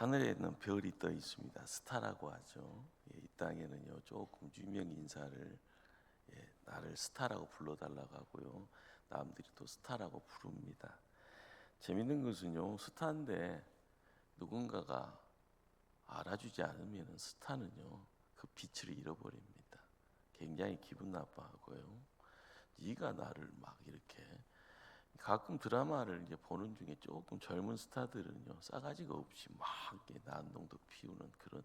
하늘에는 별이 떠 있습니다. 스타라고 하죠. 이 땅에는요 조금 유명 인사를 나를 스타라고 불러달라고 하고요. 남들이 또 스타라고 부릅니다. 재밌는 것은요 스타인데 누군가가 알아주지 않으면 스타는요 그 빛을 잃어버립니다. 굉장히 기분 나빠하고요. 네가 나를 막 이렇게 가끔 드라마를 이제 보는 중에 조금 젊은 스타들은요 싸가지가 없이 막 이렇게 난동도 피우는 그런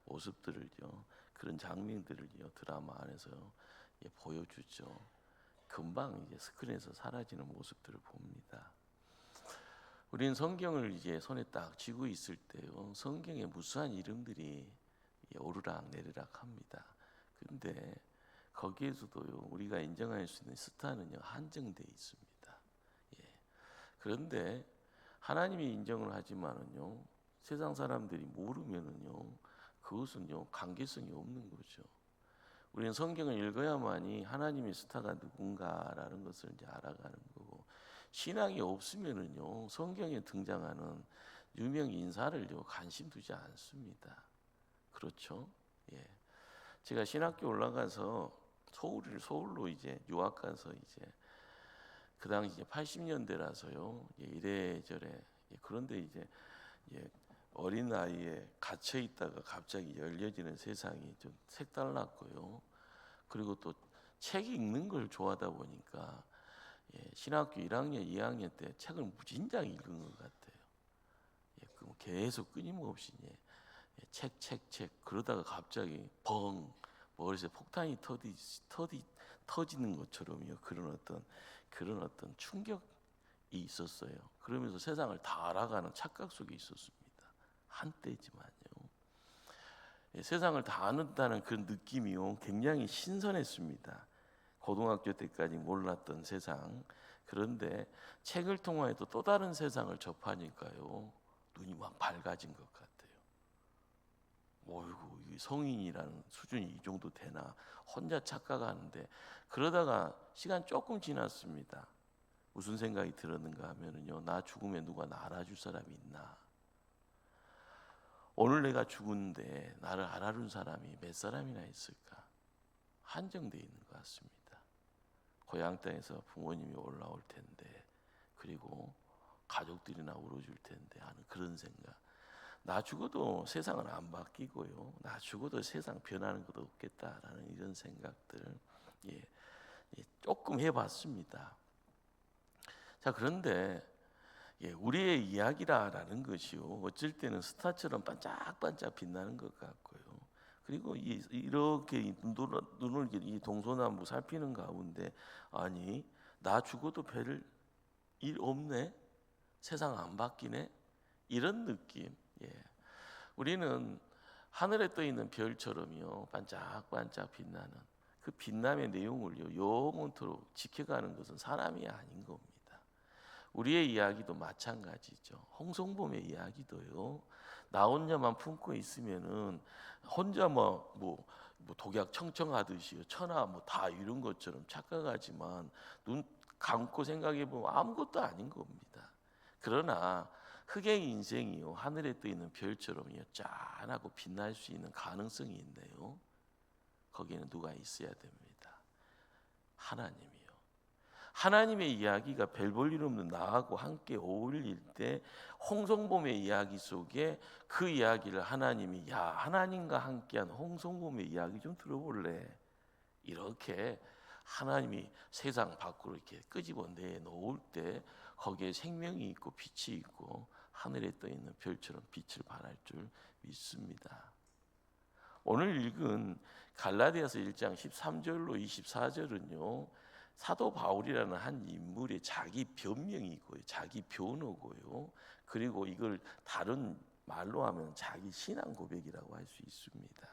모습들을요 그런 장면들을요 드라마 안에서 보여주죠. 금방 이제 스크린에서 사라지는 모습들을 봅니다. 우리는 성경을 이제 손에 딱 쥐고 있을 때요 성경에 무수한 이름들이 오르락 내리락 합니다. 그런데 거기에서도요 우리가 인정할 수 있는 스타는요 한정돼 있습니다. 그런데 하나님이 인정을 하지만은요 세상 사람들이 모르면은요 그것은요 관계성이 없는 거죠. 우리는 성경을 읽어야만이 하나님의 스타가 누군가라는 것을 이제 알아가는 거고, 신앙이 없으면은요 성경에 등장하는 유명 인사를요 관심 두지 않습니다. 그렇죠? 예. 제가 신학교 올라가서 서울로 이제 유학 가서 이제 그 당시 80년대라서요 이래저래 그런데 이제 어린 나이에 갇혀 있다가 갑자기 열려지는 세상이 좀 색달랐고요. 그리고 또 책 읽는 걸 좋아하다 보니까 신학교 1학년, 2학년 때 책을 무진장 읽은 것 같아요. 계속 끊임없이 책 그러다가 갑자기 벙 머리에서 폭탄이 터지는 것처럼요 그런 어떤 충격이 있었어요. 그러면서 세상을 다 알아가는 착각 속에 있었습니다. 한때지만요. 세상을 다 아는다는 그 느낌이요 굉장히 신선했습니다. 고등학교 때까지 몰랐던 세상. 그런데 책을 통하여도 또 다른 세상을 접하니까요 눈이 막 밝아진 것 같아요. 어이구, 이 성인이라는 수준이 이 정도 되나 혼자 착각하는데 그러다가 시간 조금 지났습니다. 무슨 생각이 들었는가 하면은요 나 죽으면 누가 나 알아줄 사람이 있나. 오늘 내가 죽은데 나를 알아준 사람이 몇 사람이나 있을까. 한정되어 있는 것 같습니다. 고향 땅에서 부모님이 올라올 텐데 그리고 가족들이나 울어줄 텐데 하는 그런 생각. 나 죽어도 세상은 안 바뀌고요 나 죽어도 세상 변하는 것도 없겠다라는 이런 생각들 조금 해봤습니다. 자, 그런데 우리의 이야기라는 것이요 어쩔 때는 스타처럼 반짝반짝 빛나는 것 같고요. 그리고 이렇게 눈을 이 동서남북 살피는 가운데 아니 나 죽어도 별 일 없네, 세상 안 바뀌네, 이런 느낌. 우리는 하늘에 떠 있는 별처럼요 반짝반짝 빛나는 그 빛남의 내용을요 영원토록 지켜가는 것은 사람이 아닌 겁니다. 우리의 이야기도 마찬가지죠. 홍성범의 이야기도요 나 혼자만 품고 있으면은 혼자 뭐 독약 청청하듯이요 천하 뭐 다 이룬 것처럼 착각하지만 눈 감고 생각해 보면 아무것도 아닌 겁니다. 그러나 흑의 인생이요 하늘에 떠 있는 별처럼요 짠하고 빛날 수 있는 가능성이 있네요. 거기에는 누가 있어야 됩니다. 하나님이요. 하나님의 이야기가 별 볼 일 없는 나하고 함께 어울릴 때 홍성범의 이야기 속에 그 이야기를 하나님이 야 하나님과 함께한 홍성범의 이야기 좀 들어볼래, 이렇게 하나님이 세상 밖으로 이렇게 끄집어내 놓을 때 거기에 생명이 있고 빛이 있고 하늘에 떠 있는 별처럼 빛을 발할 줄 믿습니다. 오늘 읽은 갈라디아서 1장 13절로 24절은요 사도 바울이라는 한 인물의 자기 변명이고요 자기 변호고요 그리고 이걸 다른 말로 하면 자기 신앙 고백이라고 할 수 있습니다.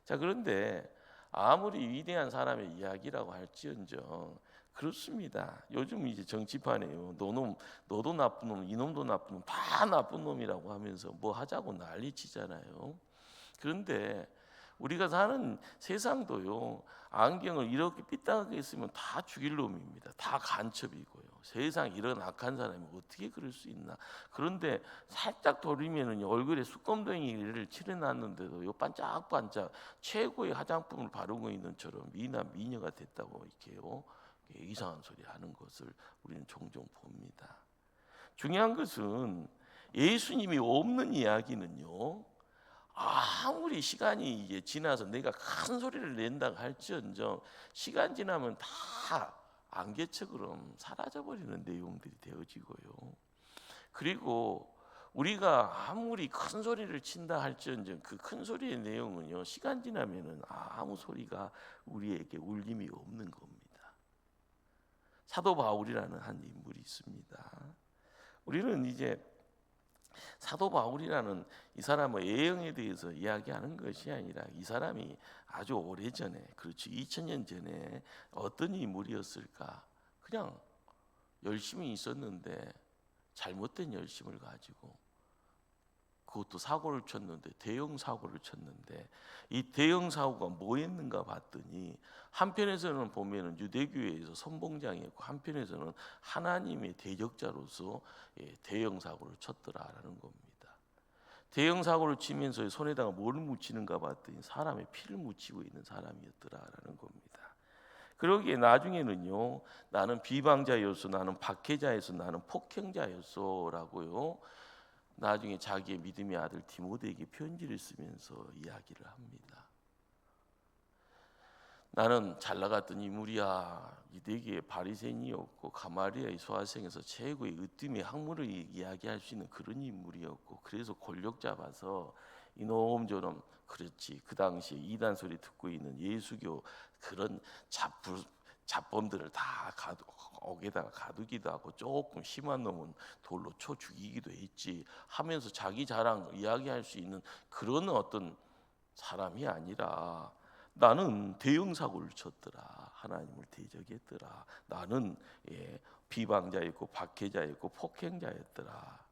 자, 그런데 아무리 위대한 사람의 이야기라고 할지언정 그렇습니다. 요즘 이제 정치판에요 너도 나쁜 놈, 이놈도 나쁜 놈, 다 나쁜 놈이라고 하면서 뭐 하자고 난리치잖아요. 그런데 우리가 사는 세상도요, 안경을 이렇게 삐딱하게 쓰면 다 죽일 놈입니다. 다 간첩이고요. 세상 이런 악한 사람이 어떻게 그럴 수 있나. 그런데 살짝 돌리면은 얼굴에 수검덩이를 칠해놨는데도 요 반짝반짝 최고의 화장품을 바르고 있는 처럼 미남 미녀가 됐다고 이렇게요, 이상한 소리 하는 것을 우리는 종종 봅니다. 중요한 것은 예수님이 없는 이야기는요, 아무리 시간이 이제 지나서 내가 큰 소리를 낸다고 할지언정 시간 지나면 다 안개처럼 사라져버리는 내용들이 되어지고요. 그리고 우리가 아무리 큰 소리를 친다 할지언정 그 큰 소리의 내용은요, 시간 지나면은 아무 소리가 우리에게 울림이 없는 겁니다. 사도 바울이라는 한 인물이 있습니다. 우리는 이제 사도 바울이라는 이 사람의 예형에 대해서 이야기하는 것이 아니라 이 사람이 아주 오래전에, 그렇죠, 2000년 전에 어떤 인물이었을까. 그냥 열심히 있었는데 잘못된 열심을 가지고 그것도 사고를 쳤는데, 대형 사고를 쳤는데, 이 대형 사고가 뭐였는가 봤더니 한편에서는 보면은 유대교회에서 선봉장이었고 한편에서는 하나님의 대적자로서 대형 사고를 쳤더라라는 겁니다. 대형 사고를 치면서 손에다가 뭘 묻히는가 봤더니 사람의 피를 묻히고 있는 사람이었더라라는 겁니다. 그러기에 나중에는요, 나는 비방자였어, 나는 박해자였어, 나는 폭행자였어라고요, 나중에 자기의 믿음의 아들 디모데에게 편지를 쓰면서 이야기를 합니다. 나는 잘 나갔던 인물이야. 유대계의 바리새인이었고 가마리아의 소학생에서 최고의 으뜸의 학문을 이야기할 수 있는 그런 인물이었고, 그래서 권력 잡아서 이놈 저놈, 그렇지, 그 당시에 이단 소리 듣고 있는 예수교 그런 잡범들을 다 옥에다가 가두기도 하고, 조금 심한 놈은 돌로 쳐 죽이기도 했지 하면서 자기 자랑 이야기할 수 있는 그런 어떤 사람이 아니라, 나는 대형 사고를 쳤더라, 하나님을 대적했더라, 나는 비방자였고 박해자였고 폭행자였더라.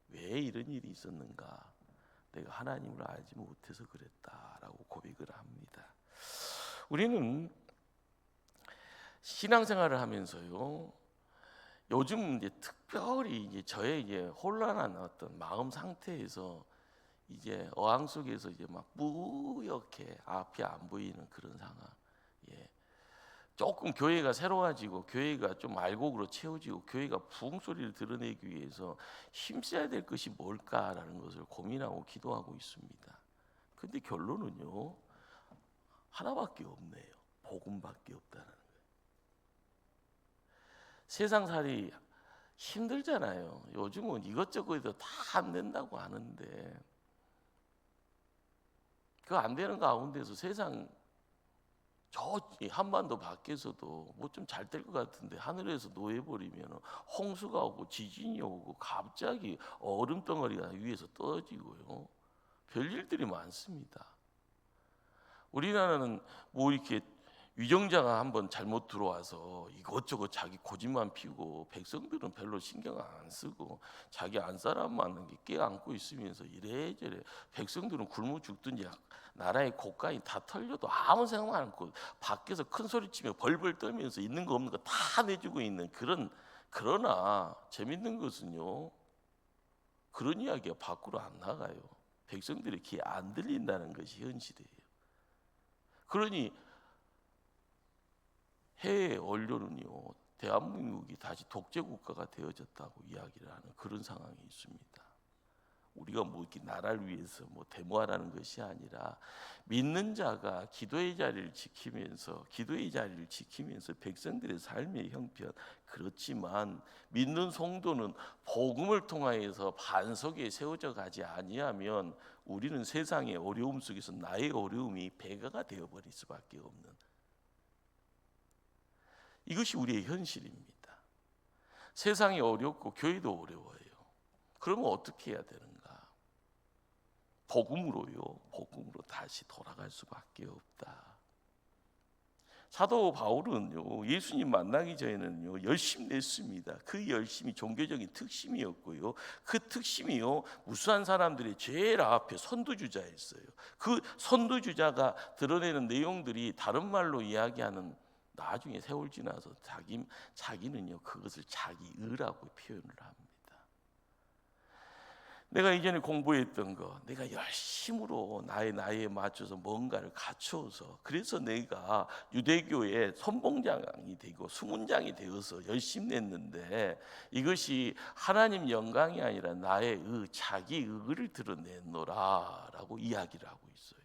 왜 이런 일이 있었는가? 내가 하나님을 알지 못해서 그랬다라고 고백을 합니다. 우리는 신앙생활을 하면서요, 요즘 이제 특별히 이제 저의 이제 혼란한 어떤 마음 상태에서 이제 어항 속에서 이제 막 뿌옇게 앞이 안 보이는 그런 상황. 조금 교회가 새로워지고 교회가 좀 알곡으로 채워지고 교회가 부흥 소리를 드러내기 위해서 힘써야 될 것이 뭘까라는 것을 고민하고 기도하고 있습니다. 근데 결론은요, 하나밖에 없네요. 복음밖에 없다는 거예요. 세상살이 힘들잖아요. 요즘은 이것저것도 다 안 된다고 하는데, 그 안 되는 가운데서 세상 저 한반도 밖에서도 뭐 좀 잘 될 것 같은데 하늘에서 놓여버리면 홍수가 오고 지진이 오고 갑자기 얼음 덩어리가 위에서 떨어지고요, 별일들이 많습니다. 우리나라는 뭐 이렇게 위정자가 한번 잘못 들어와서 이것저것 자기 고집만 피우고, 백성들은 별로 신경 안 쓰고 자기 안 사람만 껴안고 있으면서 이래저래 백성들은 굶어 죽든지 나라의 고가인 다 털려도 아무 생각 안 하고 밖에서 큰 소리 치며 벌벌 떨면서 있는 거 없는 거 다 내주고 있는 그러나 재밌는 것은요, 그런 이야기가 밖으로 안 나가요. 백성들의 귀에 안 들린다는 것이 현실이에요. 그러니 해외 언론은요, 대한민국이 다시 독재 국가가 되어졌다고 이야기를 하는 그런 상황이 있습니다. 우리가 뭐 이렇게 나라를 위해서 뭐 데모하라는 것이 아니라, 믿는 자가 기도의 자리를 지키면서 백성들의 삶의 형편, 그렇지만 믿는 성도는 복음을 통하여서 반석에 세워져 가지 아니하면 우리는 세상의 어려움 속에서 나의 어려움이 배가가 되어버릴 수밖에 없는, 이것이 우리의 현실입니다. 세상이 어렵고 교회도 어려워요. 그러면 어떻게 해야 되는가? 복음으로 다시 돌아갈 수밖에 없다. 사도 바울은요, 예수님 만나기 전에는요 열심 냈습니다. 그 열심이 종교적인 특심이었고요, 그 특심이요 무수한 사람들이 제일 앞에 선두주자였어요. 그 선두주자가 드러내는 내용들이 다른 말로 이야기하는, 나중에 세월 지나서 자기는요 그것을 자기 의라고 표현을 합니다. 내가 이전에 공부했던 거, 내가 열심으로 나의 나이에 맞춰서 뭔가를 갖추어서, 그래서 내가 유대교의 선봉장이 되고 수문장이 되어서 열심히 냈는데, 이것이 하나님 영광이 아니라 나의 자기 의를 드러냈노라라고 이야기를 하고 있어요.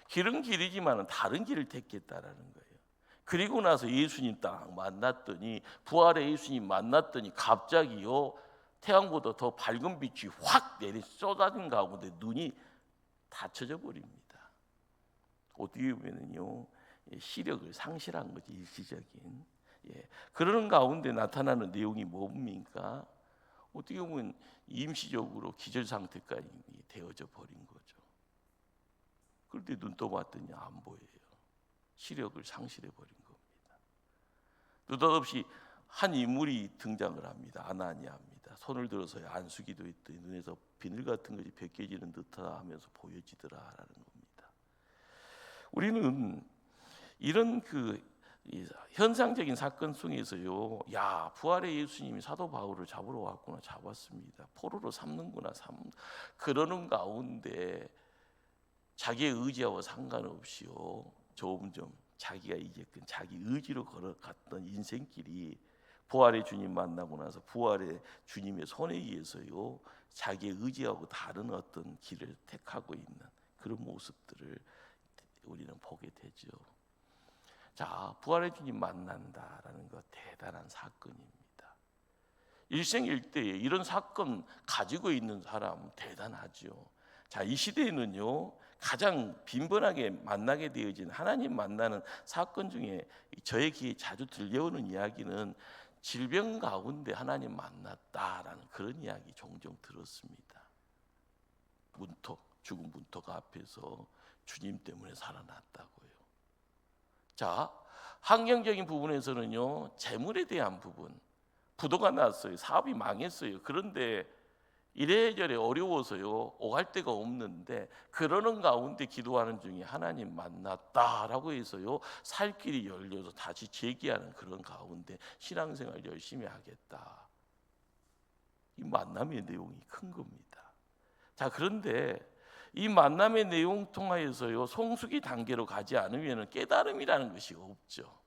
길은 길이지만 다른 길을 택했다라는 거예요. 그리고 나서 예수님 딱 만났더니, 부활의 예수님 만났더니 갑자기요 태양보다 더 밝은 빛이 확 내리 쏟아진 가운데 눈이 닫혀져 버립니다. 어떻게 보면요 시력을 상실한 거지, 일시적인. 그러는 가운데 나타나는 내용이 뭡니까? 어떻게 보면 임시적으로 기절 상태까지 되어져 버린 거죠. 그런데 눈 떠봤더니 안 보여요. 시력을 상실해 버린 겁니다. 느닷없이 한 인물이 등장을 합니다. 아나니아입니다. 손을 들어서 안수기도 했더니 눈에서 비늘 같은 것이 벗겨지는 듯하다 하면서 보여지더라라는 겁니다. 우리는 이런 현상적인 사건 속에서요, 야, 부활의 예수님이 사도 바울을 잡으러 왔구나, 잡았습니다. 포로로 삼는구나, 그러는 가운데 자기의 의지와 상관없이요 점점 자기가 이제껏 자기 의지로 걸어갔던 인생길이 부활의 주님 만나고 나서 부활의 주님의 손에 의해서요 자기의 의지하고 다른 어떤 길을 택하고 있는 그런 모습들을 우리는 보게 되죠. 자, 부활의 주님 만난다라는 것 대단한 사건입니다. 일생일대에 이런 사건 가지고 있는 사람 대단하죠. 자, 이 시대에는요 가장 빈번하게 만나게 되어진 하나님 만나는 사건 중에 저의 귀에 자주 들려오는 이야기는 질병 가운데 하나님 만났다라는 그런 이야기 종종 들었습니다. 죽은 문턱 앞에서 주님 때문에 살아났다고요. 자, 환경적인 부분에서는요 재물에 대한 부분, 부도가 났어요. 사업이 망했어요. 그런데 이래저래 어려워서요 오갈 데가 없는데, 그러는 가운데 기도하는 중에 하나님 만났다라고 해서요 살 길이 열려서 다시 재기하는 그런 가운데 신앙생활 열심히 하겠다. 이 만남의 내용이 큰 겁니다. 자, 그런데 이 만남의 내용 통하여서요 성숙이 단계로 가지 않으면 깨달음이라는 것이 없죠.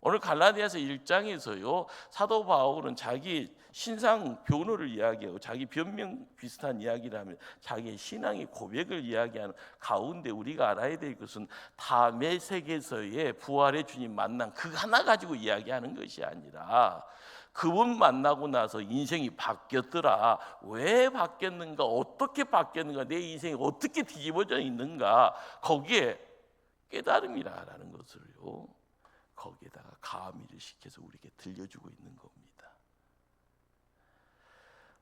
오늘 갈라디아서 1장에서요 사도 바울은 자기 신상 변호를 이야기하고 자기 변명 비슷한 이야기를 하면 자기의 신앙의 고백을 이야기하는 가운데 우리가 알아야 될 것은 다메 세계에서의 부활의 주님 만남 그 하나 가지고 이야기하는 것이 아니라 그분 만나고 나서 인생이 바뀌었더라. 왜 바뀌었는가? 어떻게 바뀌었는가? 내 인생이 어떻게 뒤집어져 있는가? 거기에 깨달음이라는 것을요 거기에다가 가미를 시켜서 우리에게 들려주고 있는 겁니다.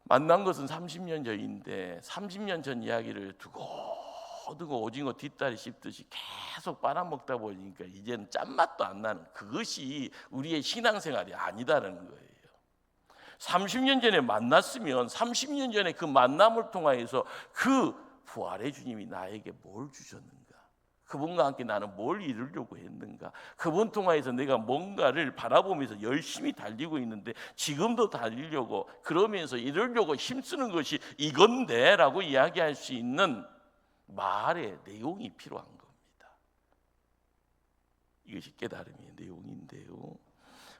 만난 것은 30년 전인데 30년 전 이야기를 두고 오징어 뒷다리 씹듯이 계속 빨아먹다 보니까 이제는 짠맛도 안 나는, 그것이 우리의 신앙생활이 아니다라는 거예요. 30년 전에 만났으면 30년 전에 그 만남을 통하여서 그 부활의 주님이 나에게 뭘 주셨는가, 그분과 함께 나는 뭘 이루려고 했는가, 그분 통하여서 내가 뭔가를 바라보면서 열심히 달리고 있는데 지금도 달리려고 그러면서 이루려고 힘쓰는 것이 이건데 라고 이야기할 수 있는 말의 내용이 필요한 겁니다. 이것이 깨달음의 내용인데요,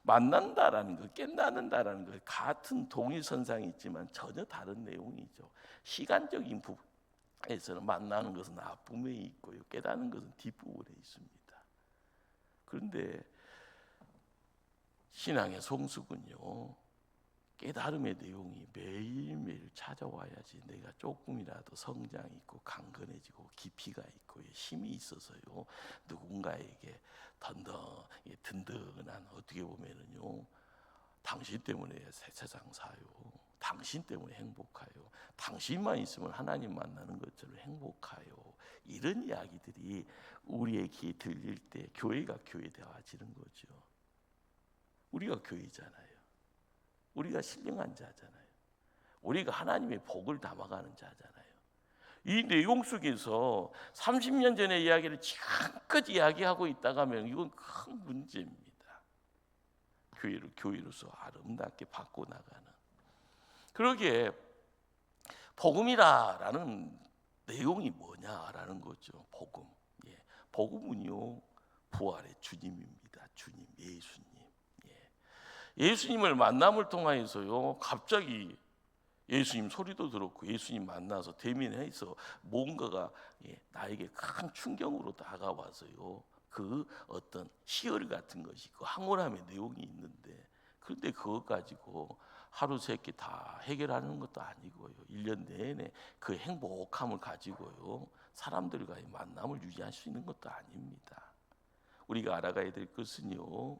만난다라는 것, 깨닫는다라는 것 같은 동일선상이 있지만 전혀 다른 내용이죠. 시간적인 부분에서는 만나는 것은 앞부분에 있고요, 깨닫는 것은 뒷부분에 있습니다. 그런데 신앙의 성숙은요 깨달음의 내용이 매일매일 찾아와야지 내가 조금이라도 성장이 있고 강건해지고 깊이가 있고 힘이 있어서요 누군가에게 든든한, 어떻게 보면은요 당신 때문에 세상 사요, 당신 때문에 행복하요. 당신만 있으면 하나님 만나는 것처럼 행복하요. 이런 이야기들이 우리의 귀에 들릴 때 교회가 교회되어지는 거죠. 우리가 교회잖아요. 우리가 신령한 자잖아요. 우리가 하나님의 복을 담아가는 자잖아요. 이 내용 속에서 30년 전의 이야기를 지금까지 이야기하고 있다가 하면 이건 큰 문제입니다. 교회를 교회로서 아름답게 바꿔나가는. 그러기에 복음이라는 내용이 뭐냐라는 거죠. 복음. 예. 복음은요, 부활의 주님입니다. 주님, 예수님. 예. 예수님을 만남을 통하여서요, 갑자기 예수님 소리도 들었고 예수님 만나서 대면해서 뭔가가 나에게 큰 충격으로 다가와서요, 그 어떤 희열 같은 것이 그 황홀함의 내용이 있는데, 그런데 그것 가지고 하루 세 끼 다 해결하는 것도 아니고요, 1년 내내 그 행복함을 가지고요 사람들과의 만남을 유지할 수 있는 것도 아닙니다. 우리가 알아가야 될 것은요,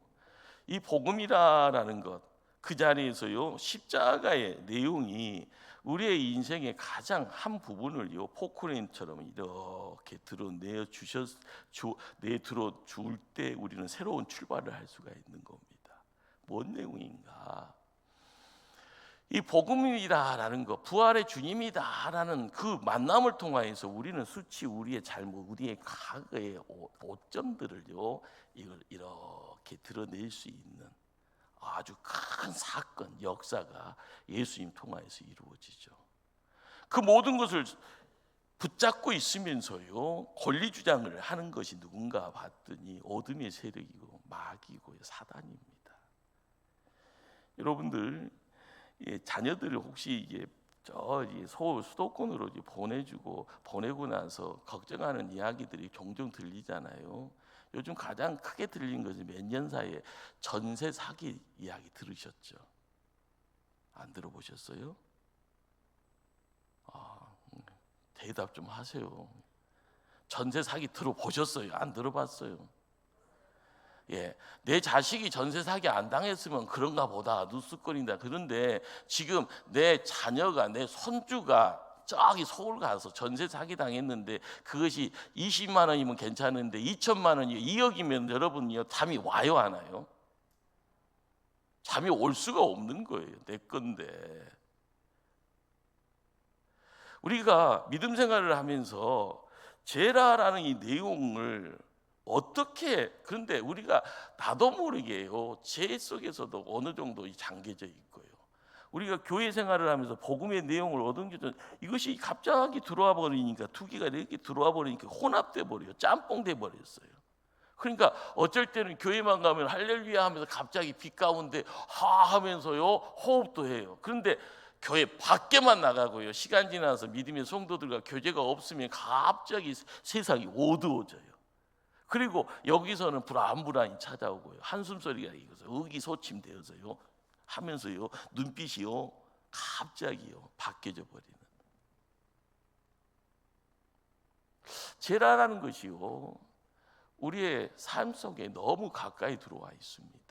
이 복음이라는 것, 그 자리에서요 십자가의 내용이 우리의 인생의 가장 한 부분을요 포크레인처럼 이렇게 드러내 줄 때 우리는 새로운 출발을 할 수가 있는 겁니다. 뭔 내용인가? 이 복음이다라는 것, 부활의 주님이다라는 그 만남을 통하여서 우리는 수치, 우리의 잘못, 우리의 과거의 오점들을요 이걸 이렇게 드러낼 수 있는 아주 큰 사건, 역사가 예수님 통하여서 이루어지죠. 그 모든 것을 붙잡고 있으면서요 권리 주장을 하는 것이 누군가 봤더니 어둠의 세력이고 마귀고요 사단입니다. 여러분들, 자녀들을 혹시 수도권으로 보내고 나서 걱정하는 이야기들이 종종 들리잖아요. 요즘 가장 크게 들린 것이 몇 년 사이에 전세 사기 이야기 들으셨죠? 안 들어보셨어요? 대답 좀 하세요. 전세 사기 들어보셨어요? 안 들어봤어요? 예, 내 자식이 전세 사기 안 당했으면 그런가 보다 누스거린다. 그런데 지금 내 자녀가, 내 손주가 저기 서울 가서 전세 사기 당했는데 그것이 20만 원이면 괜찮은데 2천만 원이 2억이면 여러분요 잠이 와요, 안 와요? 잠이 올 수가 없는 거예요. 내 건데. 우리가 믿음 생활을 하면서 제라라는 이 내용을 어떻게, 그런데 우리가 나도 모르게요 죄 속에서도 어느 정도 잠겨져 있고요, 우리가 교회 생활을 하면서 복음의 내용을 얻은 게 이것이 갑자기 들어와 버리니까, 투기가 이렇게 들어와 버리니까 혼합돼 버려요. 짬뽕돼 버렸어요. 그러니까 어쩔 때는 교회만 가면 할렐루야 하면서 갑자기 빛 가운데 하 하면서요 호흡도 해요. 그런데 교회 밖에만 나가고요, 시간 지나서 믿음의 성도들과 교제가 없으면 갑자기 세상이 어두워져요. 그리고 여기서는 불안불안이 찾아오고요, 한숨 소리가 이거서 의기소침되어서요 하면서요 눈빛이요 갑자기요 바뀌어져 버리는. 죄라는 것이요 우리의 삶 속에 너무 가까이 들어와 있습니다.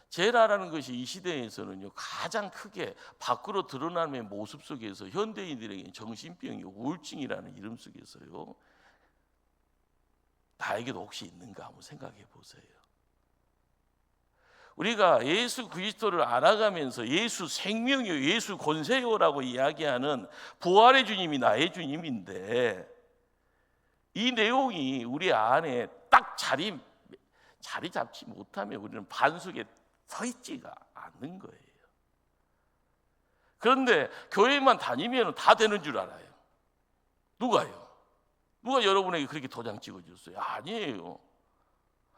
죄라는 것이 이 시대에서는요 가장 크게 밖으로 드러나는 모습 속에서 현대인들에게 정신병이 우울증이라는 이름 속에서요 나에게도 혹시 있는가 한번 생각해 보세요. 우리가 예수 그리스도를 알아가면서 예수 생명이요, 예수 권세요라고 이야기하는 부활의 주님이 나의 주님인데, 이 내용이 우리 안에 딱 자리 잡지 못하면 우리는 반석에 서 있지가 않는 거예요. 그런데 교회만 다니면 다 되는 줄 알아요. 누가요? 누가 여러분에게 그렇게 도장 찍어줬어요? 아니에요.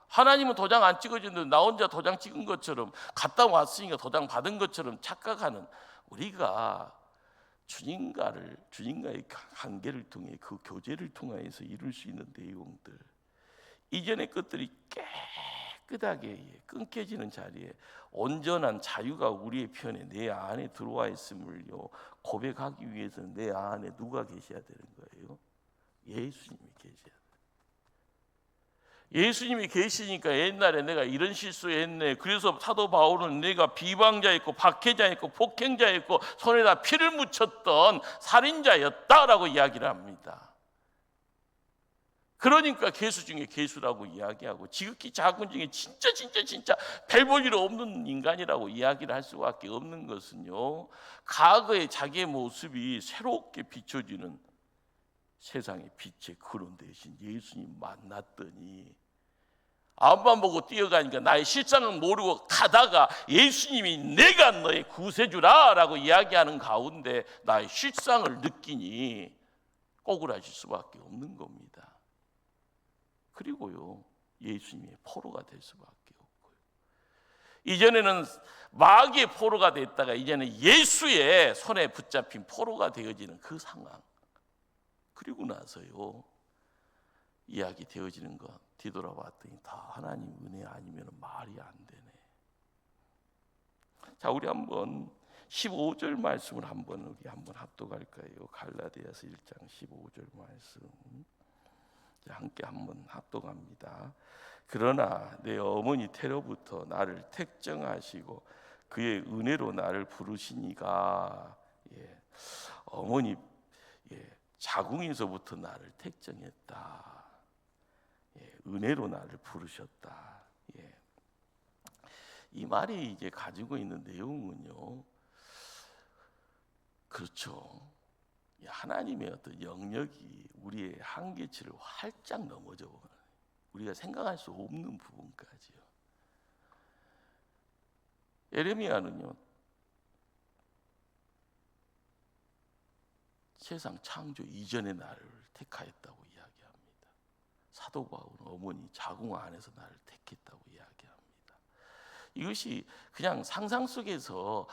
하나님은 도장 안 찍어줬는데 나 혼자 도장 찍은 것처럼, 갔다 왔으니까 도장 받은 것처럼 착각하는 우리가 주님과의 관계를 통해 그 교제를 통해서 이룰 수 있는 내용들, 이전의 것들이 깨끗하게 끊겨지는 자리에 온전한 자유가 우리의 편에 내 안에 들어와 있음을요 고백하기 위해서는 내 안에 누가 계셔야 되는 거예요? 예수님이 계셔야 돼요. 예수님이 계시니까 옛날에 내가 이런 실수했네. 그래서 사도 바울은 내가 비방자였고 박해자였고 폭행자였고 손에다 피를 묻혔던 살인자였다라고 이야기를 합니다. 그러니까 개수 중에 개수라고 이야기하고 지극히 작은 중에 진짜 별 볼 일 없는 인간이라고 이야기를 할 수밖에 없는 것은요, 과거의 자기의 모습이 새롭게 비춰지는 세상의 빛의 근원 대신 예수님 만났더니 앞만 보고 뛰어가니까 나의 실상은 모르고 가다가 예수님이 내가 너의 구세주라 라고 이야기하는 가운데 나의 실상을 느끼니 꼬꾸라질 수밖에 없는 겁니다. 그리고요, 예수님의 포로가 될 수밖에 없고요. 이전에는 마귀의 포로가 됐다가 이제는 예수의 손에 붙잡힌 포로가 되어지는 그 상황. 그리고 나서요, 이야기 되어지는 것 뒤돌아봤더니 다 하나님 은혜 아니면 말이 안 되네. 자, 우리 한번 15절 말씀을 한번 합독할까요? 갈라디아서 1장 15절 말씀. 자, 함께 한번 합독합니다. 그러나 내 어머니 태로부터 나를 택정하시고 그의 은혜로 나를 부르시니가, 어머니 자궁에서부터 나를 택정했다. 은혜로 나를 부르셨다. 이 말이 이제 가지고 있는 내용은요, 그렇죠. 하나님의 어떤 영역이 우리의 한계치를 활짝 넘어져 우리가 생각할 수 없는 부분까지요. 예레미야는요, 세상 창조 이전에 나를 택하였다고 이야기합니다. 사도 바울은 어머니 자궁 안에서 나를 택했다고 이야기합니다. 이것이 그냥 상상 속에서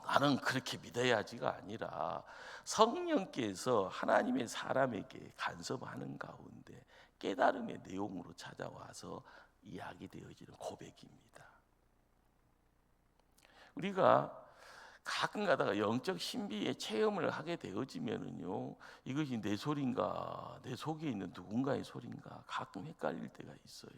나는 그렇게 믿어야지가 아니라 성령께서 하나님의 사람에게 간섭하는 가운데 깨달음의 내용으로 찾아와서 이야기되어지는 고백입니다. 우리가 가끔 가다가 영적 신비의 체험을 하게 되어지면은요, 이것이 내 소리인가 내 속에 있는 누군가의 소리인가 가끔 헷갈릴 때가 있어요.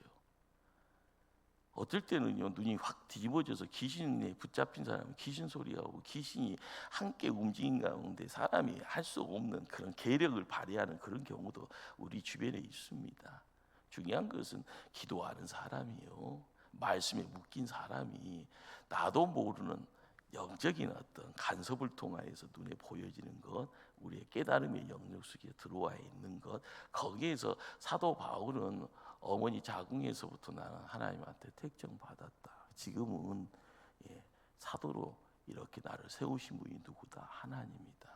어떨 때는요, 눈이 확 뒤집어져서 귀신에 붙잡힌 사람은 귀신 소리하고 귀신이 함께 움직이는 가운데 사람이 할 수 없는 그런 계력을 발휘하는 그런 경우도 우리 주변에 있습니다. 중요한 것은 기도하는 사람이요, 말씀에 묶인 사람이 나도 모르는 영적인 어떤 간섭을 통하여서 눈에 보여지는 것, 우리의 깨달음의 영역 속에 들어와 있는 것, 거기에서 사도 바울은 어머니 자궁에서부터 나는 하나님한테 택정받았다. 지금은 사도로 이렇게 나를 세우신 분이 누구다? 하나님이다.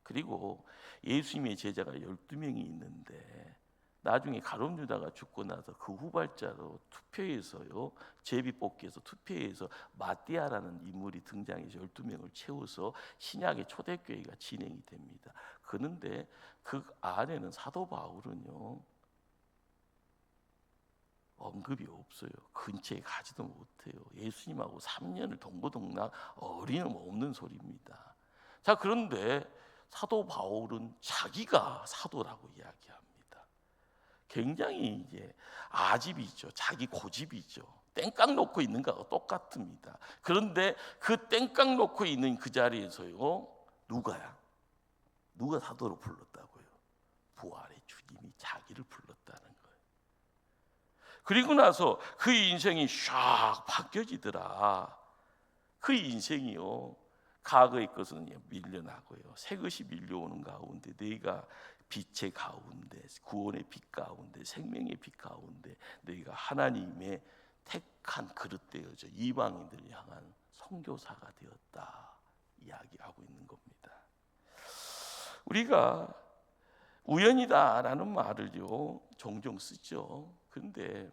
그리고 예수님의 제자가 12명이 있는데 나중에 가룟 유다가 죽고 나서 그 후발자로 투표해서요, 제비뽑기에서 투표해서 마띠아라는 인물이 등장해서 12명을 채워서 신약의 초대교회가 진행이 됩니다. 그런데 그 안에는 사도 바울은요, 언급이 없어요. 근처에 가지도 못해요. 예수님하고 3년을 동고동락 어림없는 없는 소리입니다. 자, 그런데 사도 바울은 자기가 사도라고 이야기합니다. 굉장히 이제 아집이죠. 자기 고집이죠. 땡깡 놓고 있는 거하고 똑같습니다. 그런데 그 땡깡 놓고 있는 그 자리에서요, 누가 사도로 불렀다고요? 부활의 주님이 자기를 불렀다는 거예요. 그리고 나서 그 인생이 샥 바뀌어지더라. 그 인생이요, 과거의 것은 밀려나고요, 새 것이 밀려오는 가운데 너희가 빛의 가운데, 구원의 빛 가운데, 생명의 빛 가운데 너희가 하나님의 택한 그릇 되어져 이방인들을 향한 선교사가 되었다 이야기하고 있는 겁니다. 우리가 우연이다라는 말을요 종종 쓰죠. 그런데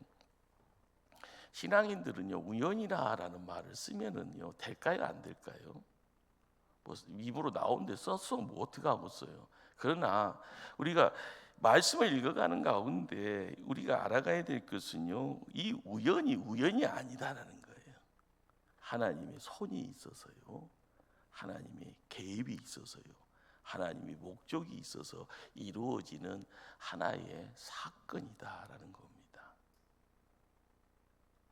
신앙인들은요, 우연이라는 말을 쓰면은요 될까요, 안 될까요? 뭐 입으로 나오는데 썼어 뭐 어떻게 하고 써요. 그러나 우리가 말씀을 읽어가는 가운데 우리가 알아가야 될 것은요, 이 우연이 아니다라는 거예요. 하나님의 손이 있어서요, 하나님의 개입이 있어서요, 하나님의 목적이 있어서 이루어지는 하나의 사건이다라는 겁니다.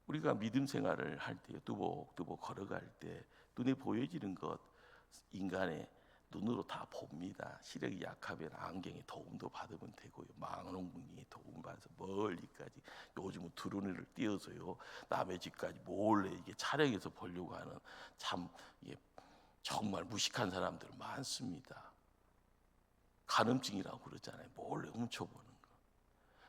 우리가 믿음 생활을 할 때, 뚜벅뚜벅 걸어갈 때 눈에 보여지는 것 인간의 눈으로 다 봅니다. 시력이 약하면 안경에 도움도 받으면 되고요. 망원경에 도움 받아서 멀리까지, 요즘은 드론을 띄워서요 남의 집까지 몰래 이게 촬영해서 보려고 하는, 참 이게 정말 무식한 사람들 많습니다. 간음증이라고 그러잖아요. 몰래 훔쳐보는 거.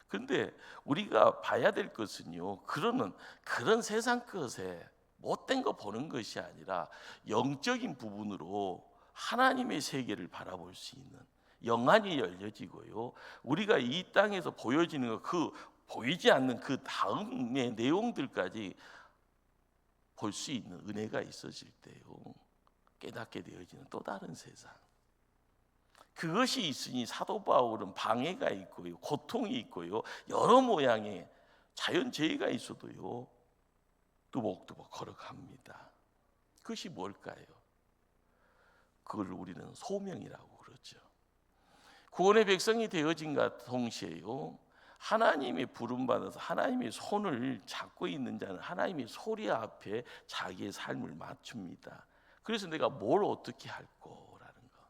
그런데 우리가 봐야 될 것은요, 그런 세상 것에 못된 거 보는 것이 아니라 영적인 부분으로 하나님의 세계를 바라볼 수 있는 영안이 열려지고요, 우리가 이 땅에서 보여지는 것, 그 보이지 않는 그 다음의 내용들까지 볼 수 있는 은혜가 있어질 때요, 깨닫게 되어지는 또 다른 세상, 그것이 있으니 사도 바울은 방해가 있고요, 고통이 있고요, 여러 모양의 자연재해가 있어도요 뚜벅뚜벅 걸어갑니다. 그것이 뭘까요? 그걸 우리는 소명이라고 그러죠. 구원의 백성이 되어진과 동시에요, 하나님의 부름받아서 하나님의 손을 잡고 있는 자는 하나님의 소리 앞에 자기의 삶을 맞춥니다. 그래서 내가 뭘 어떻게 할 거라는 거.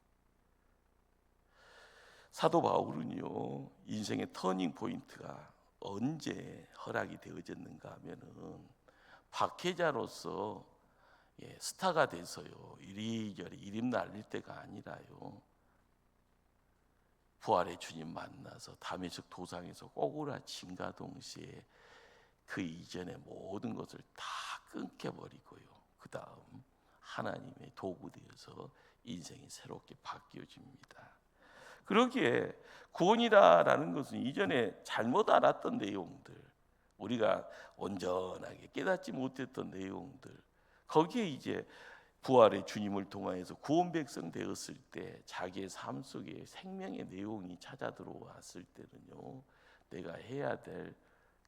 사도 바울은요, 인생의 터닝 포인트가 언제 허락이 되어졌는가 하면은 박해자로서 스타가 돼서요 이리저리 이름 날릴 때가 아니라요, 부활의 주님 만나서 다메섹 도상에서 꼬꾸라침과 동시에 그 이전의 모든 것을 다 끊겨버리고요, 그 다음 하나님의 도구 되어서 인생이 새롭게 바뀌어집니다. 그러기에 구원이라는 것은 이전에 잘못 알았던 내용들, 우리가 온전하게 깨닫지 못했던 내용들, 거기에 이제 부활의 주님을 통하여서 구원 백성 되었을 때 자기의 삶 속에 생명의 내용이 찾아 들어왔을 때는요, 내가 해야 될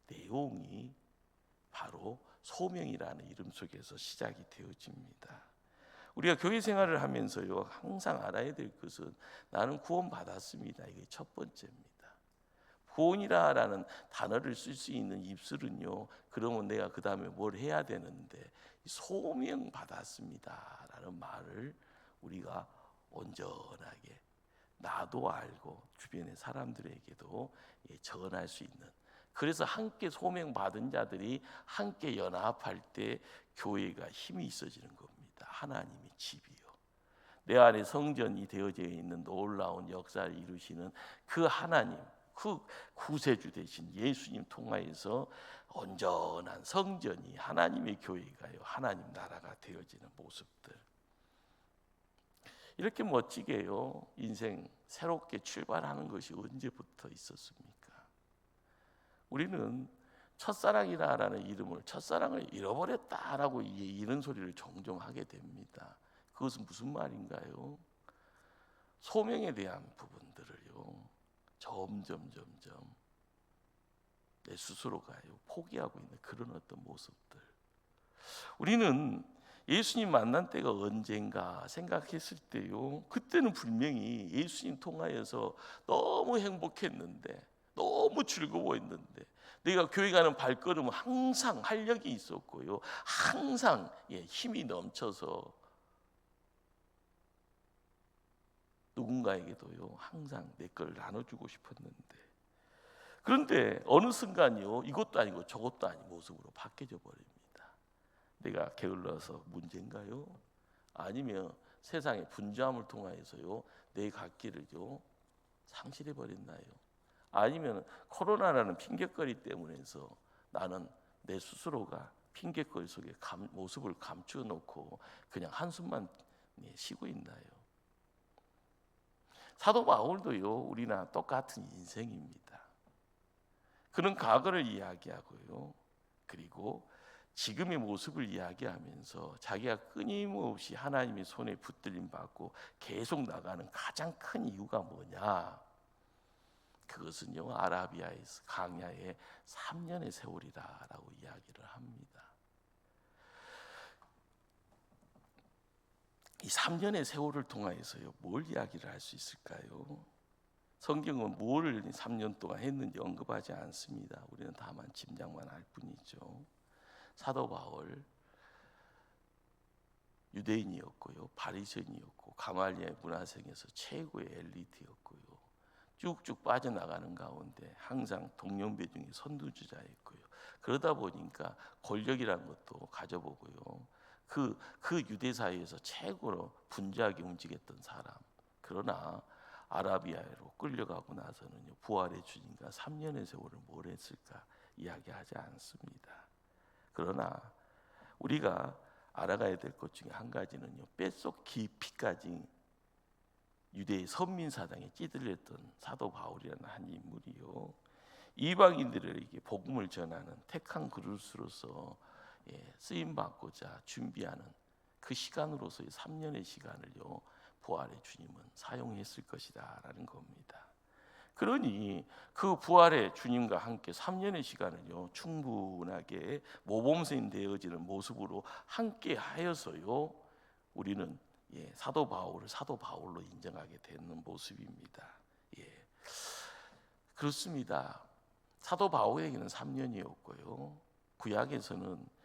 내용이 바로 소명이라는 이름 속에서 시작이 되어집니다. 우리가 교회 생활을 하면서요 항상 알아야 될 것은 나는 구원 받았습니다. 이게 첫 번째입니다. 구원이라는 단어를 쓸 수 있는 입술은요, 그러면 내가 그 다음에 뭘 해야 되는데, 소명 받았습니다 라는 말을 우리가 온전하게 나도 알고 주변의 사람들에게도 전할 수 있는, 그래서 함께 소명 받은 자들이 함께 연합할 때 교회가 힘이 있어지는 겁니다. 하나님의 집이요, 내 안에 성전이 되어져 있는 놀라운 역사를 이루시는 그 하나님, 그 구세주 되신 예수님 통하여서 온전한 성전이 하나님의 교회가요, 하나님 나라가 되어지는 모습들, 이렇게 멋지게요 인생 새롭게 출발하는 것이 언제부터 있었습니까? 우리는 첫사랑이라는 이름을, 첫사랑을 잃어버렸다라고 이런 소리를 종종 하게 됩니다. 그것은 무슨 말인가요? 소명에 대한 부분들을요 점점 내 스스로가요 포기하고 있는 그런 어떤 모습들, 우리는 예수님 만난 때가 언젠가 생각했을 때요, 그때는 분명히 예수님 통하여서 너무 행복했는데, 너무 즐거워했는데, 내가 교회 가는 발걸음은 항상 활력이 있었고요, 항상 힘이 넘쳐서 누군가에게도요 항상 내 걸 나눠주고 싶었는데, 그런데 어느 순간요 이것도 아니고 저것도 아닌 모습으로 바뀌어져 버립니다. 내가 게을러서 문제인가요? 아니면 세상의 분주함을 통하여서요 내 갈 길을요 상실해 버렸나요? 아니면 코로나라는 핑계거리 때문에서 나는 내 스스로가 핑계거리 속에 모습을 감추어 놓고 그냥 한숨만 쉬고 있나요? 사도 바울도요 우리나 똑같은 인생입니다. 그런 과거를 이야기하고요, 그리고 지금의 모습을 이야기하면서 자기가 끊임없이 하나님의 손에 붙들림 받고 계속 나가는 가장 큰 이유가 뭐냐? 그것은요 아라비아에서 광야의 3년의 세월이라고 이야기를 합니다. 이 3년의 세월을 통하여서요 뭘 이야기를 할 수 있을까요? 성경은 뭘 3년 동안 했는지 언급하지 않습니다. 우리는 다만 짐작만 할 뿐이죠. 사도 바울 유대인이었고요, 바리새인이었고 가말리엘 문화생에서 최고의 엘리트였고요. 쭉쭉 빠져나가는 가운데 항상 동년배 중에 선두주자였고요. 그러다 보니까 권력이라는 것도 가져보고요. 그 유대 사회에서 최고로 분주하게 움직였던 사람. 그러나 아라비아로 끌려가고 나서는요, 부활의 주님과 3년의 세월을 뭘 했을까 이야기하지 않습니다. 그러나 우리가 알아가야 될 것 중에 한 가지는요, 뼛속 깊이까지 유대의 선민사당에 찌들렸던 사도 바울이라는 한 인물이요, 이방인들에게 복음을 전하는 택한 그릇으로서 쓰임 받고자 준비하는 그 시간으로서의 3년의 시간을요, 부활의 주님은 사용했을 것이다라는 겁니다. 그러니 그 부활의 주님과 함께 3년의 시간을요, 충분하게 모범생 되어지는 모습으로 함께 하여서요, 우리는 사도 바울을 사도 바울로 인정하게 되는 모습입니다. 그렇습니다. 사도 바울에게는 3년이었고요. 구약에서는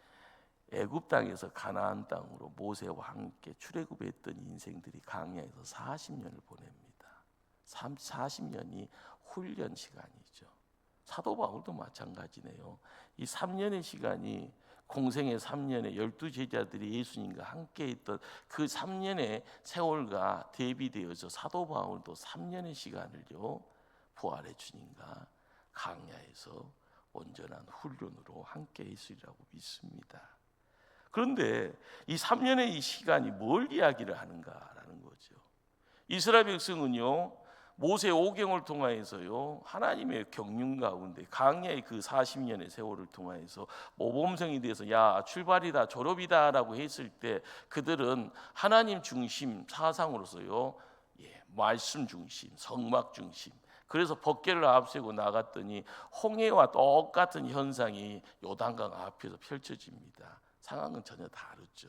애굽 땅에서 가나안 땅으로 모세와 함께 출애굽했던 인생들이 광야에서 40년을 보냅니다. 40년이 훈련 시간이죠. 사도 바울도 마찬가지네요. 이 3년의 시간이 공생의 3년에 12제자들이 예수님과 함께 있던 그 3년의 세월과 대비되어서 사도 바울도 3년의 시간을요, 부활의 주님과 광야에서 온전한 훈련으로 함께 있으리라고 믿습니다. 그런데 이 3년의 이 시간이 뭘 이야기를 하는가라는 거죠. 이스라엘 백성은요, 모세 오경을 통하여서요, 하나님의 경륜 가운데 광야의 그 40년의 세월을 통하여서 모범생이 돼서 야 출발이다 졸업이다라고 했을 때 그들은 하나님 중심 사상으로서요, 말씀 중심, 성막 중심. 그래서 법궤를 앞세고 나갔더니 홍해와 똑같은 현상이 요단강 앞에서 펼쳐집니다. 상황은 전혀 다르죠.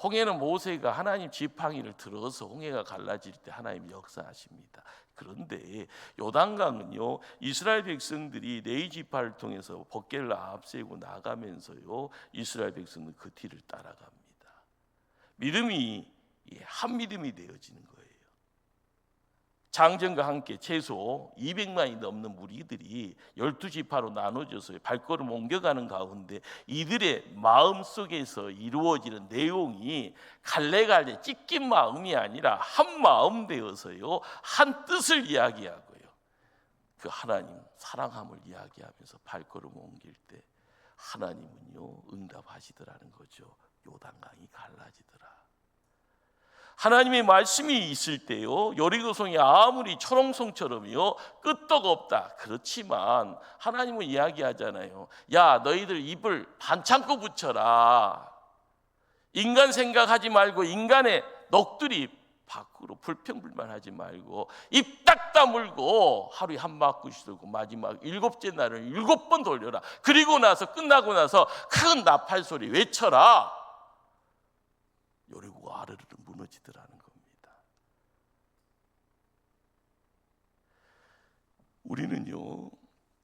홍해는 모세가 하나님 지팡이를 들어서 홍해가 갈라질 때 하나님 역사하십니다. 그런데 요단강은요, 이스라엘 백성들이 네 지파를 통해서 법궤를 앞세우고 나가면서요, 이스라엘 백성은 그 뒤를 따라갑니다. 믿음이 한 믿음이 되어지는 거예요. 장정과 함께 최소 200만이 넘는 무리들이 12지파로 나눠져서 발걸음 옮겨가는 가운데 이들의 마음속에서 이루어지는 내용이 갈래갈래 찢긴 마음이 아니라 한 마음 되어서요, 한 뜻을 이야기하고요, 그 하나님 사랑함을 이야기하면서 발걸음 옮길 때 하나님은요, 응답하시더라는 거죠. 요단강이 갈라지더라. 하나님의 말씀이 있을 때요, 여리고성이 아무리 초롱성처럼요 끄떡 없다. 그렇지만 하나님은 이야기하잖아요. 야 너희들 입을 반창고 붙여라. 인간 생각하지 말고 인간의 넋두리 밖으로 불평불만하지 말고 입 딱 다물고 하루에 한 바퀴씩 돌고 마지막 7째 날은 7번 돌려라. 그리고 나서 끝나고 나서 큰 나팔 소리 외쳐라. 여리고가 아르르 무너지더라는 겁니다. 우리는요,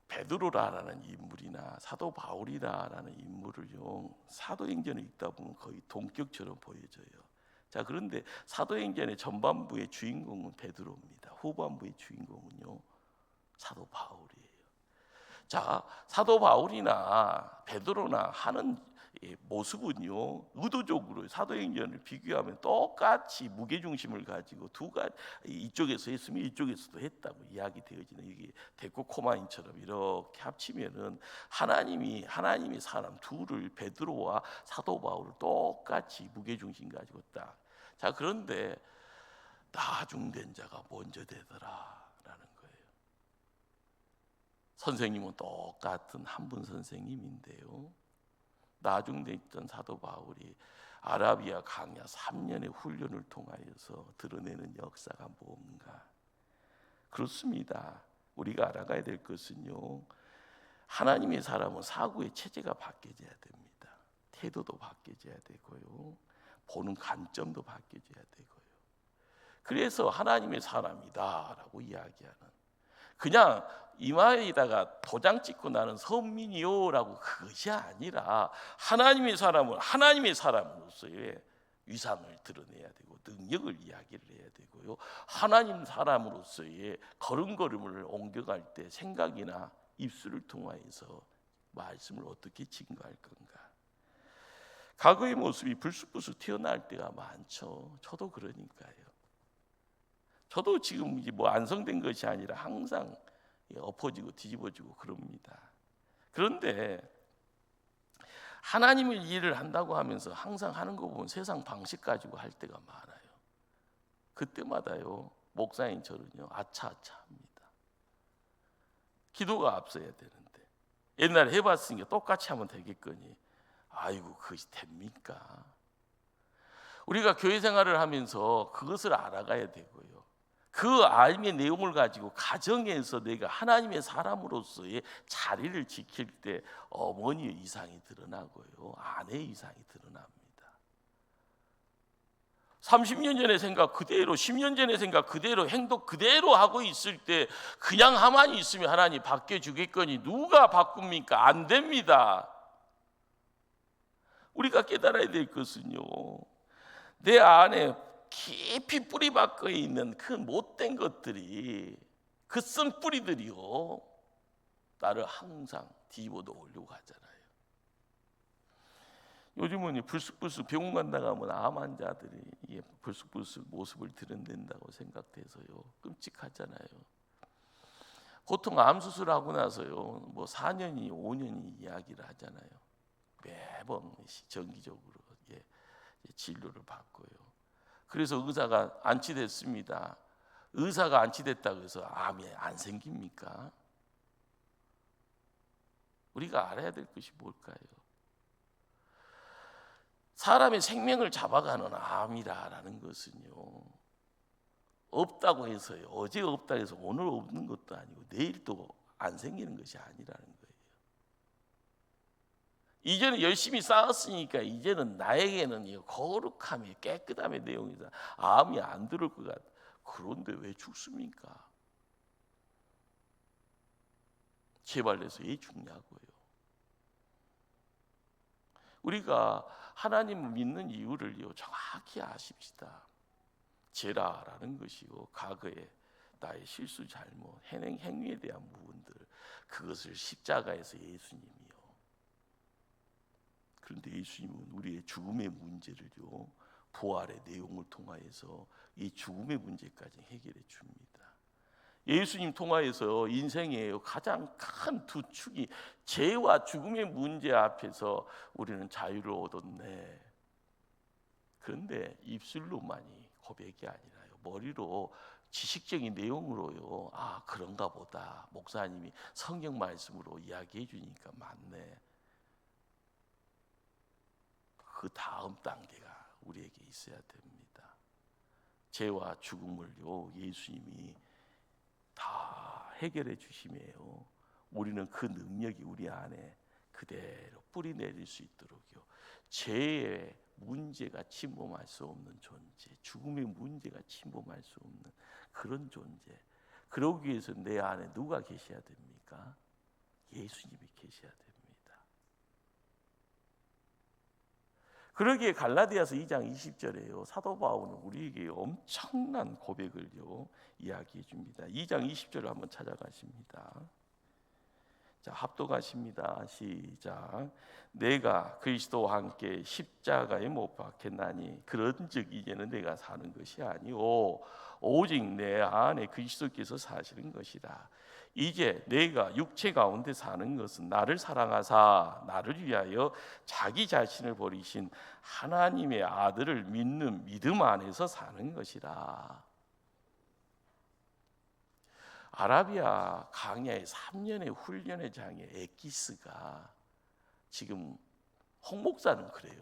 베드로라는 인물이나 사도 바울이라는 인물을요, 사도행전에 읽다 보면 거의 동격처럼 보여져요. 자, 그런데 사도행전의 전반부의 주인공은 베드로입니다. 후반부의 주인공은요, 사도 바울이에요. 자, 사도 바울이나 베드로나 하는 모습은요, 의도적으로 사도행전을 비교하면 똑같이 무게중심을 가지고 두 가지, 이쪽에서 했으면 이쪽에서도 했다고 이야기되어지는, 이게 데코 코마인처럼 이렇게 합치면은 하나님이 사람 둘을, 베드로와 사도 바울을 똑같이 무게중심 가지고 딱. 자, 그런데 나중된 자가 먼저 되더라라는 거예요. 선생님은 똑같은 한 분 선생님인데요, 나중돼 있던 사도 바울이 아라비아 광야 3년의 훈련을 통하여서 드러내는 역사가 뭔가? 그렇습니다. 우리가 알아가야 될 것은요, 하나님의 사람은 사고의 체제가 바뀌어져야 됩니다. 태도도 바뀌어져야 되고요, 보는 관점도 바뀌어져야 되고요. 그래서 하나님의 사람이다라고 이야기하는, 그냥 이마에다가 도장 찍고 나는 선민이요라고 그것이 아니라 하나님의 사람으로서의 위상을 드러내야 되고 능력을 이야기를 해야 되고요. 하나님 사람으로서의 걸음걸음을 옮겨갈 때 생각이나 입술을 통하여서 말씀을 어떻게 증거할 건가. 과거의 모습이 불쑥불쑥 튀어나올 때가 많죠. 저도 그러니까요. 저도 지금 이제 안성된 것이 아니라 항상 엎어지고 뒤집어지고 그럽니다. 그런데 하나님의 일을 한다고 하면서 항상 하는 거 보면 세상 방식 가지고 할 때가 많아요. 그때마다요 목사님 저는요 아차아차합니다. 기도가 앞서야 되는데 옛날에 해봤으니까 똑같이 하면 되겠거니 아이고 그것이 됩니까? 우리가 교회 생활을 하면서 그것을 알아가야 되고요. 그 알미의 내용을 가지고 가정에서 내가 하나님의 사람으로서의 자리를 지킬 때 어머니의 이상이 드러나고요. 아내의 이상이 드러납니다. 30년 전의 생각 그대로 10년 전의 생각 그대로 행동 그대로 하고 있을 때 그냥 가만히 있으면 하나님 바뀌어주겠거니 누가 바꿉니까? 안 됩니다. 우리가 깨달아야 될 것은요, 내 안에 깊이 뿌리 박혀 있는 그 못된 것들이 그 쓴 뿌리들이요 나를 항상 뒤집어 놓으려고 하잖아요. 요즘은 불쑥불쑥 병원 간다 가면 암 환자들이 불쑥불쑥 모습을 드러낸다고 생각돼서요 끔찍하잖아요. 보통 암 수술하고 나서요 4년이 5년이 이야기를 하잖아요. 매번 정기적으로 진료를 받고요. 그래서 의사가 안치됐습니다. 의사가 안치됐다고 해서 암이 안 생깁니까? 우리가 알아야 될 것이 뭘까요? 사람의 생명을 잡아가는 암이라는 것은요 없다고 해서요 어제 없다 해서 오늘 없는 것도 아니고 내일 또 안 생기는 것이 아니라는 거예요. 이제는 열심히 쌓았으니까 이제는 나에게는 거룩함이 깨끗함의 내용이다. 암이 안 들을 것 같아. 그런데 왜 죽습니까? 제발해서 왜 죽냐고요. 우리가 하나님을 믿는 이유를요 정확히 아십시다. 죄라라는 것이요 과거에 나의 실수 잘못 행위에 대한 부분들 그것을 십자가에서 예수님이요. 그런데 예수님은 우리의 죽음의 문제를요 부활의 내용을 통하여서 이 죽음의 문제까지 해결해 줍니다. 예수님 통하여서 인생의 가장 큰 두 축이 죄와 죽음의 문제 앞에서 우리는 자유를 얻었네. 그런데 입술로만이 고백이 아니라요 머리로 지식적인 내용으로요 그런가 보다 목사님이 성경 말씀으로 이야기해 주니까 맞네. 그 다음 단계가 우리에게 있어야 됩니다. 죄와 죽음을요 예수님이 다 해결해 주시며요 우리는 그 능력이 우리 안에 그대로 뿌리 내릴 수 있도록요 죄의 문제가 침범할 수 없는 존재, 죽음의 문제가 침범할 수 없는 그런 존재. 그러기 위해서 내 안에 누가 계셔야 됩니까? 예수님이 계셔야 됩니다. 그러기에 갈라디아서 2장 20절에요 사도 바울은 우리에게 엄청난 고백을요 이야기해 줍니다. 2장 20절을 한번 찾아가십니다. 자, 합독하십니다. 시작. 내가 그리스도와 함께 십자가에 못 박혔나니 그런즉 이제는 내가 사는 것이 아니오 오직 내 안에 그리스도께서 사시는 것이라. 이제 내가 육체 가운데 사는 것은 나를 사랑하사 나를 위하여 자기 자신을 버리신 하나님의 아들을 믿는 믿음 안에서 사는 것이라. 아라비아 강야의 3년의 훈련의 장에 에기스가 지금 홍 목사는 그래요.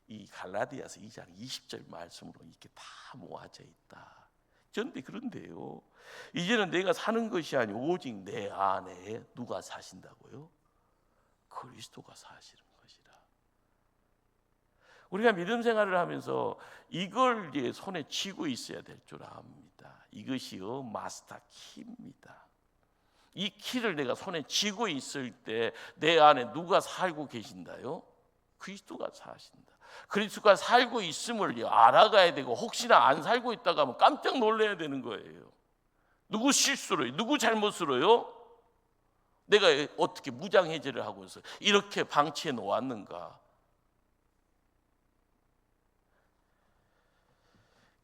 이 갈라디아서 2장 20절 말씀으로 이렇게 다 모아져 있다. 그런데요 이제는 내가 사는 것이 아니고 오직 내 안에 누가 사신다고요? 그리스도가 사시는 것이라. 우리가 믿음 생활을 하면서 이걸 손에 쥐고 있어야 될 줄 압니다. 이것이요 마스터 키입니다. 이 키를 내가 손에 쥐고 있을 때 내 안에 누가 살고 계신다요? 그리스도가 사신다. 그리스도가 살고 있음을 알아가야 되고, 혹시나 안 살고 있다가 하면 깜짝 놀라야 되는 거예요. 누구 실수로요? 누구 잘못으로요? 내가 어떻게 무장해제를 하고 있어 이렇게 방치해 놓았는가?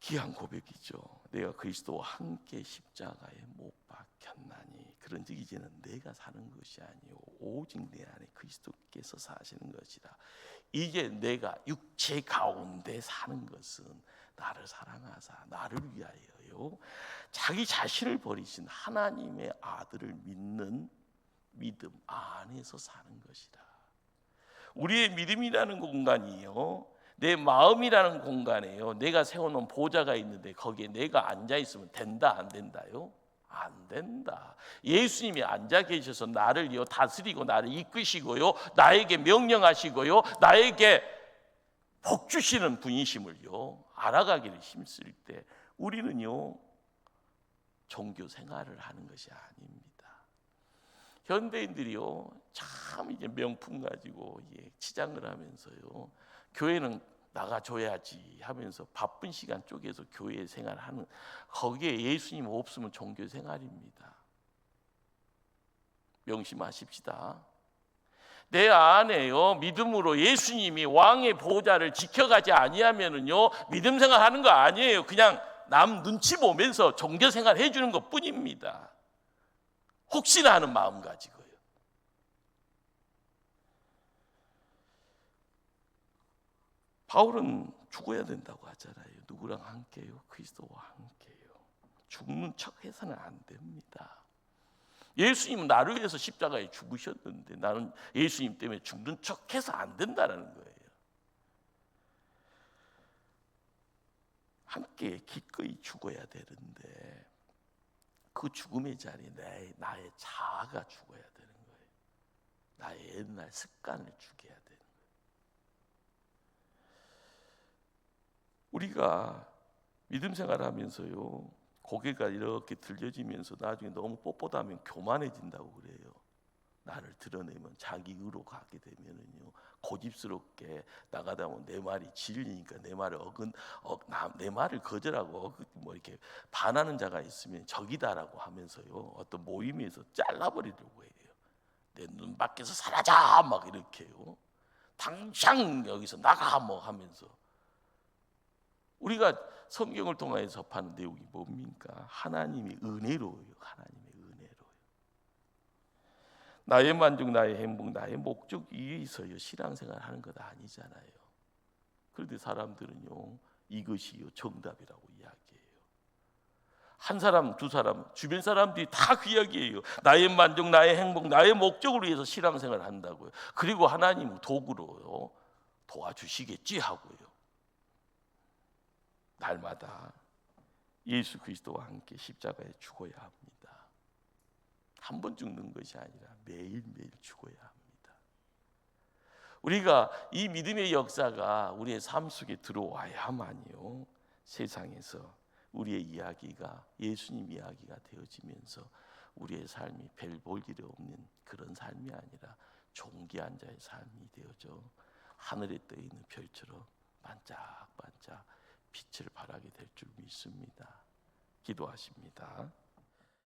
귀한 고백이죠. 내가 그리스도와 함께 십자가에 못 박혔나니 그런즉 이제는 내가 사는 것이 아니요 오직 내 안에 그리스도께서 사시는 것이라. 이제 내가 육체 가운데 사는 것은 나를 사랑하사 나를 위하여요 자기 자신을 버리신 하나님의 아들을 믿는 믿음 안에서 사는 것이라. 우리의 믿음이라는 공간이요, 내 마음이라는 공간이에요. 내가 세워놓은 보좌가 있는데 거기에 내가 앉아 있으면 된다 안 된다요? 안 된다. 예수님이 앉아 계셔서 나를 다스리고 나를 이끄시고요, 나에게 명령하시고요, 나에게 복 주시는 분이심을요 알아가기를 힘쓸 때 우리는요 종교 생활을 하는 것이 아닙니다. 현대인들이요 참 이제 명품 가지고 치장을 하면서요 교회는 나가줘야지 하면서 바쁜 시간 쪼개서 교회 생활하는, 거기에 예수님 없으면 종교 생활입니다. 명심하십시다. 내 안에요 믿음으로 예수님이 왕의 보좌를 지켜가지 아니하면은요 믿음 생활하는 거 아니에요. 그냥 남 눈치 보면서 종교 생활 해주는 것 뿐입니다. 혹시나 하는 마음 가지고요. 바울은 죽어야 된다고 하잖아요. 누구랑 함께요? 그리스도와 함께요. 죽는 척 해서는 안 됩니다. 예수님은 나를 위해서 십자가에 죽으셨는데 나는 예수님 때문에 죽는 척 해서 안 된다는 거예요. 함께 기꺼이 죽어야 되는데 그 죽음의 자리에 나의 자아가 죽어야 되는 거예요. 나의 옛날 습관을 죽여야 되는 거예요. 우리가 믿음 생활하면서요 고개가 이렇게 들려지면서 나중에 너무 뻣뻣하면 교만해진다고 그래요. 나를 드러내면 자기 의로 가게 되면은요 고집스럽게 나가다 보면 내 말이 진리니까 내 말을 거절하고 뭐 이렇게 반하는 자가 있으면 적이다라고 하면서요 어떤 모임에서 잘라버리려고 해요. 내 눈 밖에서 사라져 막 이렇게요. 당장 여기서 나가 뭐 하면서. 우리가 성경을 통해 접하는 내용이 뭡니까? 하나님이 은혜로워요. 하나님의 은혜로워요. 나의 만족, 나의 행복, 나의 목적 위에서요 신앙생활 하는 것 아니잖아요. 그런데 사람들은요 이것이요 정답이라고 이야기해요. 한 사람, 두 사람, 주변 사람들이 다 그 이야기예요. 나의 만족, 나의 행복, 나의 목적을 위해서 신앙생활을 한다고요. 그리고 하나님 도구로요 도와주시겠지 하고요. 날마다 예수 그리스도와 함께 십자가에 죽어야 합니다. 한 번 죽는 것이 아니라 매일매일 죽어야 합니다. 우리가 이 믿음의 역사가 우리의 삶 속에 들어와야만요 세상에서 우리의 이야기가 예수님 이야기가 되어지면서 우리의 삶이 별 볼 일이 없는 그런 삶이 아니라 존귀한 자의 삶이 되어져 하늘에 떠 있는 별처럼 반짝반짝 빛을 발하게 될 줄 믿습니다. 기도하십니다.